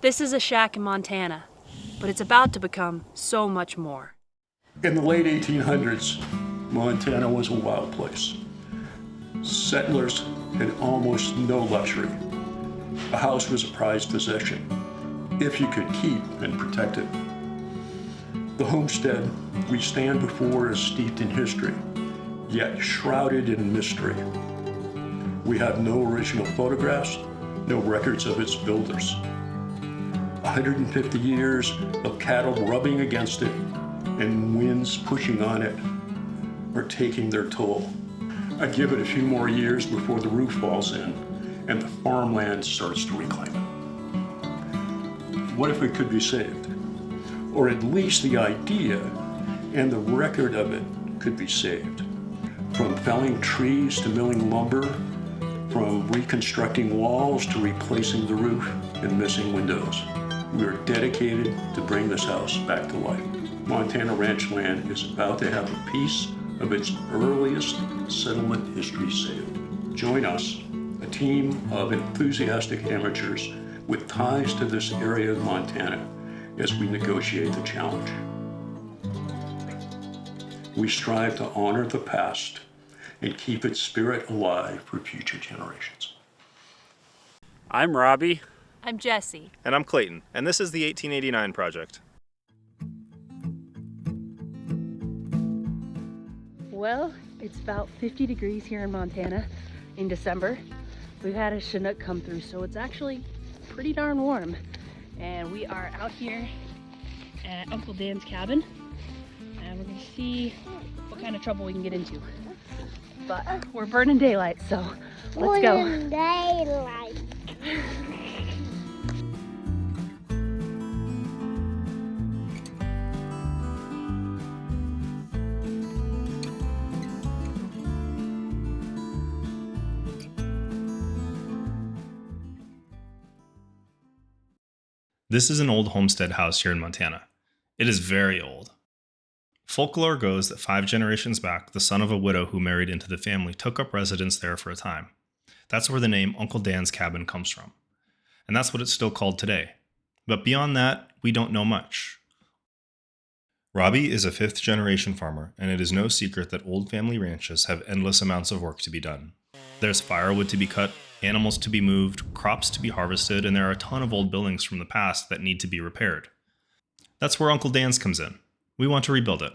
This is a shack in Montana, but it's about to become so much more. In the late 1800s, Montana was a wild place. Settlers had almost no luxury. A house was a prized possession, if you could keep and protect it. The homestead we stand before is steeped in history, yet shrouded in mystery. We have no original photographs, no records of its builders. 150 years of cattle rubbing against it and winds pushing on it are taking their toll. I give it a few more years before the roof falls in and the farmland starts to reclaim it. What if it could be saved? Or at least the idea and the record of it could be saved. From felling trees to milling lumber, from reconstructing walls to replacing the roof and missing windows. We are dedicated to bring this house back to life. Montana ranch land is about to have a piece of its earliest settlement history saved. Join us, a team of enthusiastic amateurs with ties to this area of Montana, as we negotiate the challenge. We strive to honor the past and keep its spirit alive for future generations. I'm Robbie. I'm Jesse. And I'm Clayton, and this is the 1889 Project. Well, it's about 50 degrees here in Montana in December. We've had a Chinook come through, so it's actually pretty darn warm. And we are out here at Uncle Dan's cabin, and we're gonna see what kind of trouble we can get into. But we're burning daylight, so let's go. Burning daylight. This is an old homestead house here in Montana. It is very old. Folklore goes that 5 generations back, the son of a widow who married into the family took up residence there for a time. That's where the name Uncle Dan's Cabin comes from. And that's what it's still called today. But beyond that, we don't know much. Robbie is a 5th generation farmer, and it is no secret that old family ranches have endless amounts of work to be done. There's firewood to be cut, animals to be moved, crops to be harvested, and there are a ton of old buildings from the past that need to be repaired. That's where Uncle Dan's comes in. We want to rebuild it.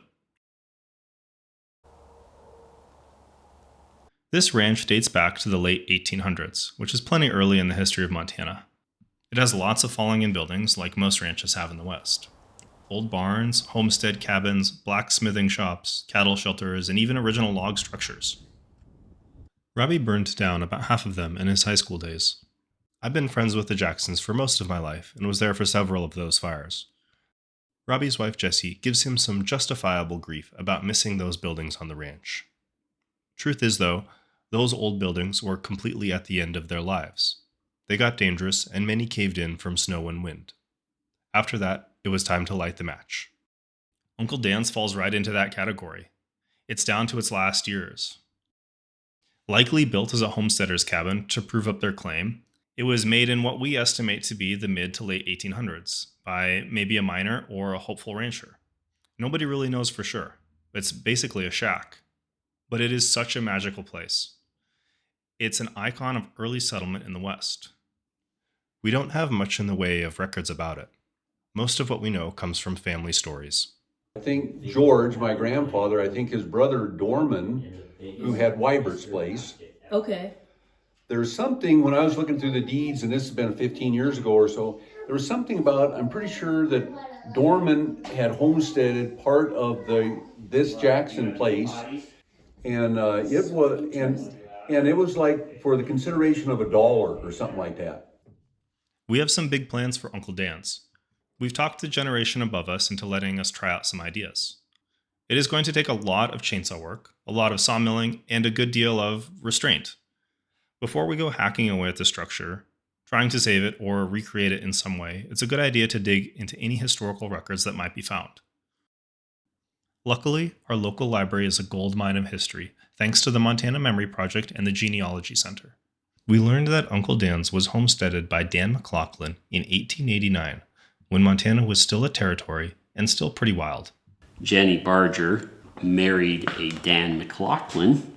This ranch dates back to the late 1800s, which is plenty early in the history of Montana. It has lots of falling-in buildings, like most ranches have in the West. Old barns, homestead cabins, blacksmithing shops, cattle shelters, and even original log structures. Robbie burned down about half of them in his high school days. I've been friends with the Jacksons for most of my life and was there for several of those fires. Robbie's wife Jessie gives him some justifiable grief about missing those buildings on the ranch. Truth is, though, those old buildings were completely at the end of their lives. They got dangerous and many caved in from snow and wind. After that, it was time to light the match. Uncle Dan's falls right into that category. It's down to its last years. Likely built as a homesteader's cabin to prove up their claim, it was made in what we estimate to be the mid to late 1800s by maybe a miner or a hopeful rancher. Nobody really knows for sure. It's basically a shack. But it is such a magical place. It's an icon of early settlement in the West. We don't have much in the way of records about it. Most of what we know comes from family stories. I think George, my grandfather, I think his brother Dorman, who had Wybert's place. Okay. There's something, when I was looking through the deeds, and this has been 15 years ago or so, there was something about, I'm pretty sure that Dorman had homesteaded part of this Jackson place, and it was like for the consideration of $1 or something like that. We have some big plans for Uncle Dan's. We've talked the generation above us into letting us try out some ideas. It is going to take a lot of chainsaw work, a lot of sawmilling, and a good deal of restraint. Before we go hacking away at the structure, trying to save it or recreate it in some way, it's a good idea to dig into any historical records that might be found. Luckily, our local library is a goldmine of history, thanks to the Montana Memory Project and the Genealogy Center. We learned that Uncle Dan's was homesteaded by Dan McLaughlin in 1889, when Montana was still a territory and still pretty wild. Jenny Barger married a Dan McLaughlin,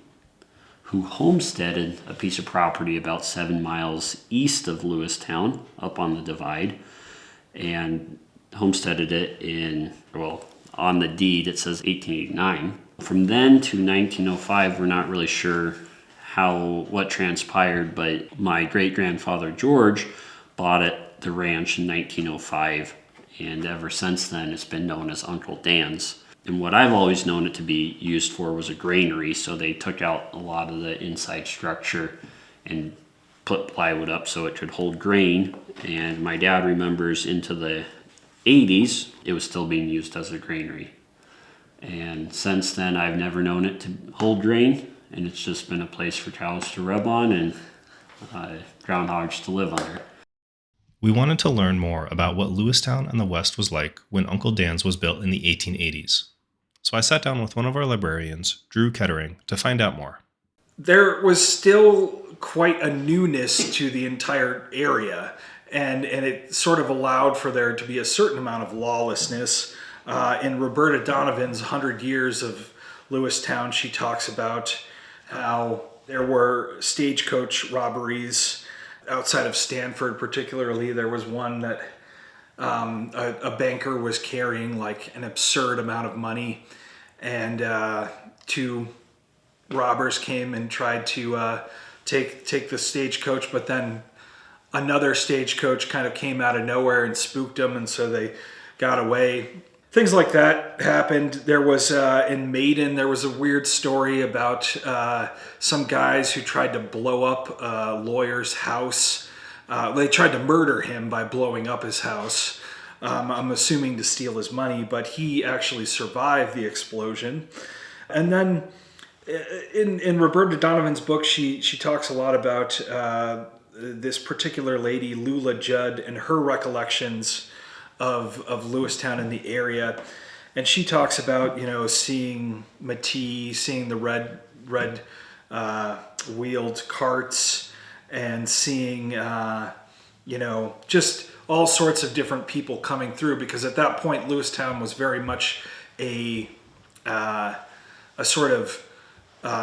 who homesteaded a piece of property about 7 miles east of Lewistown, up on the divide, and homesteaded it on the deed it says 1889. From then to 1905, we're not really sure what transpired, but my great-grandfather George bought the ranch in 1905, and ever since then it's been known as Uncle Dan's. And what I've always known it to be used for was a granary, so they took out a lot of the inside structure and put plywood up so it could hold grain. And my dad remembers into the 80s it was still being used as a granary. And since then I've never known it to hold grain, and it's just been a place for cows to rub on and groundhogs to live under. We wanted to learn more about what Lewistown and the West was like when Uncle Dan's was built in the 1880s. So I sat down with one of our librarians, Drew Kettering, to find out more. There was still quite a newness to the entire area, and it sort of allowed for there to be a certain amount of lawlessness. In Roberta Donovan's 100 Years of Lewistown, she talks about how there were stagecoach robberies outside of Stanford. Particularly, there was one that a banker was carrying like an absurd amount of money, and two robbers came and tried to take the stagecoach, but then another stagecoach kind of came out of nowhere and spooked them, and so they got away. Things like that happened. There was, in Maiden, there was a weird story about some guys who tried to blow up a lawyer's house. They tried to murder him by blowing up his house. I'm assuming to steal his money, but he actually survived the explosion. And then in Roberta Donovan's book, she talks a lot about this particular lady, Lula Judd, and her recollections of Lewistown in the area. And she talks about, seeing Matee, seeing the red wheeled carts, and seeing, just all sorts of different people coming through, because at that point Lewistown was very much a sort of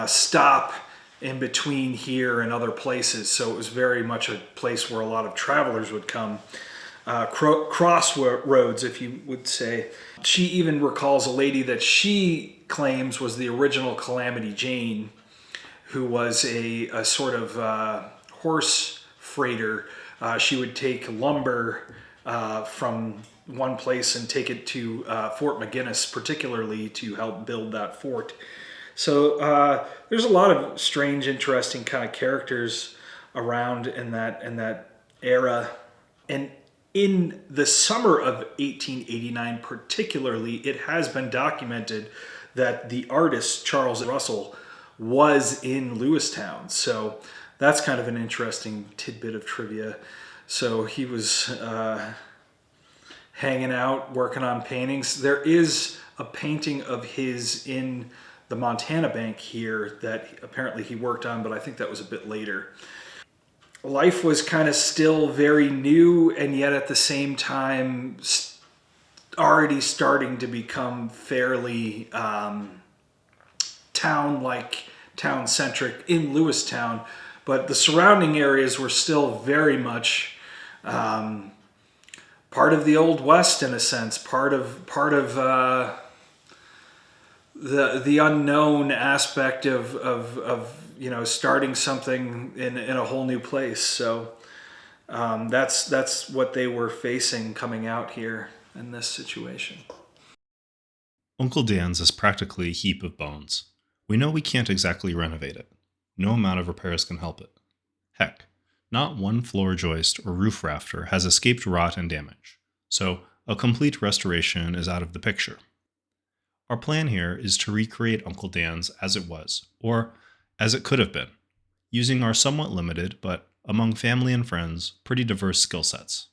stop in between here and other places. So it was very much a place where a lot of travelers would come. Crossroads, if you would say. She even recalls a lady that she claims was the original Calamity Jane, who was a sort of horse freighter. She would take lumber from one place and take it to Fort McGinnis, particularly to help build that fort. So there's a lot of strange, interesting kind of characters around in that era. And in the summer of 1889 particularly, it has been documented that the artist Charles Russell was in Lewistown. So that's kind of an interesting tidbit of trivia. So he was hanging out, working on paintings. There is a painting of his in the Montana Bank here that apparently he worked on, but I think that was a bit later. Life was kind of still very new, and yet at the same time already starting to become fairly town-centric in Lewistown, but the surrounding areas were still very much part of the Old West in a sense, part of the unknown aspect of starting something in a whole new place. So that's what they were facing coming out here in this situation. Uncle Dan's is practically a heap of bones. We know we can't exactly renovate it. No amount of repairs can help it. Heck, not one floor joist or roof rafter has escaped rot and damage, so a complete restoration is out of the picture. Our plan here is to recreate Uncle Dan's as it was, or as it could have been, using our somewhat limited, but among family and friends, pretty diverse skill sets.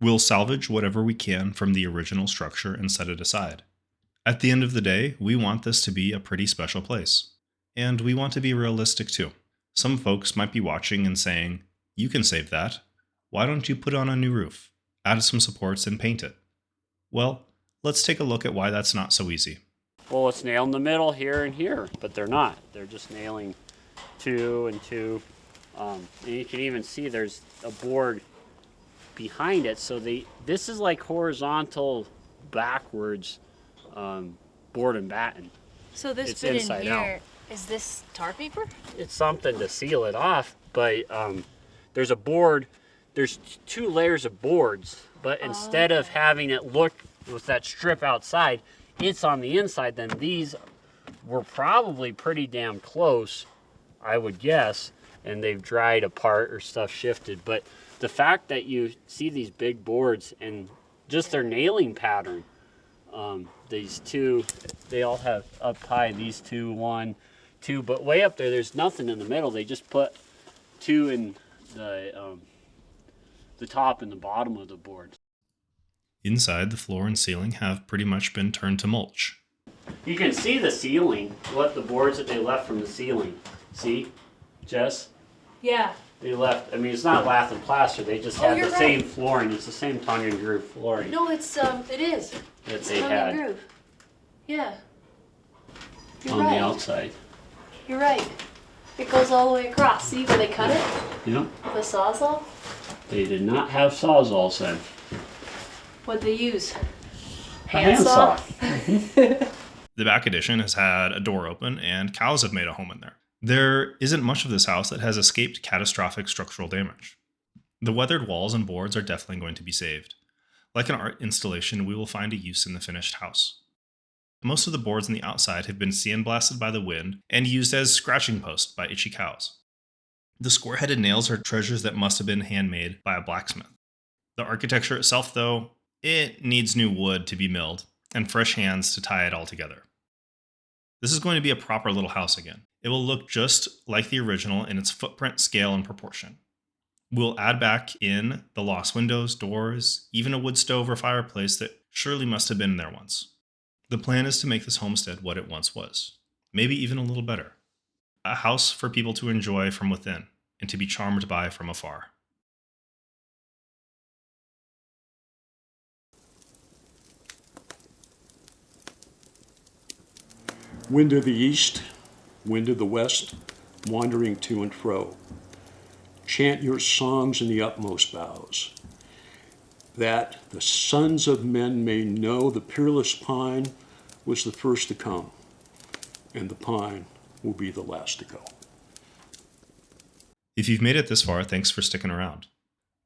We'll salvage whatever we can from the original structure and set it aside. At the end of the day, we want this to be a pretty special place. And we want to be realistic too. Some folks might be watching and saying, "You can save that. Why don't you put on a new roof, add some supports, and paint it?" Well, let's take a look at why that's not so easy. Well, it's nailed in the middle here and here, but they're not. They're just nailing 2 and 2. And you can even see there's a board behind it. So this is like horizontal backwards board and batten. So this It's bit in inside here, is this tar paper? It's something to seal it off, but there's a board, there's 2 layers of boards, but instead of having it look with that strip outside, it's on the inside. Then these were probably pretty damn close, I would guess, and they've dried apart or stuff shifted. But the fact that you see these big boards and just their nailing pattern, these 2, they all have up high, these 2, 1, 2, but way up there, there's nothing in the middle. They just put 2 in the top and the bottom of the board. Inside, the floor and ceiling have pretty much been turned to mulch. You can see the ceiling, what the boards that they left from the ceiling. See, Jess? Yeah. They left, I mean, it's not lath and plaster, they just had you're the right. same flooring. It's the same tongue and groove flooring No, it is. that It's they tongue and had groove. Yeah. You're on right. the outside. You're right. It goes all the way across. See where they cut it? Yep. The sawzall? They did not have sawzalls then. What'd they use? A handsaw. The back addition has had a door open and cows have made a home in there. There isn't much of this house that has escaped catastrophic structural damage. The weathered walls and boards are definitely going to be saved. Like an art installation, we will find a use in the finished house. Most of the boards on the outside have been sandblasted by the wind and used as scratching posts by itchy cows. The square-headed nails are treasures that must have been handmade by a blacksmith. The architecture itself, though, it needs new wood to be milled and fresh hands to tie it all together. This is going to be a proper little house again. It will look just like the original in its footprint, scale, and proportion. We'll add back in the lost windows, doors, even a wood stove or fireplace that surely must have been there once. The plan is to make this homestead what it once was, maybe even a little better. A house for people to enjoy from within and to be charmed by from afar. Wind of the east, wind of the west, wandering to and fro. Chant your songs in the utmost boughs, that the sons of men may know the peerless pine was the first to come, and the pine will be the last to go. If you've made it this far, thanks for sticking around.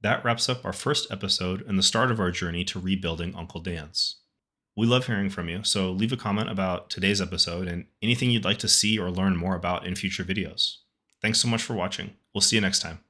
That wraps up our first episode and the start of our journey to rebuilding Uncle Dan's. We love hearing from you, so leave a comment about today's episode and anything you'd like to see or learn more about in future videos. Thanks so much for watching. We'll see you next time.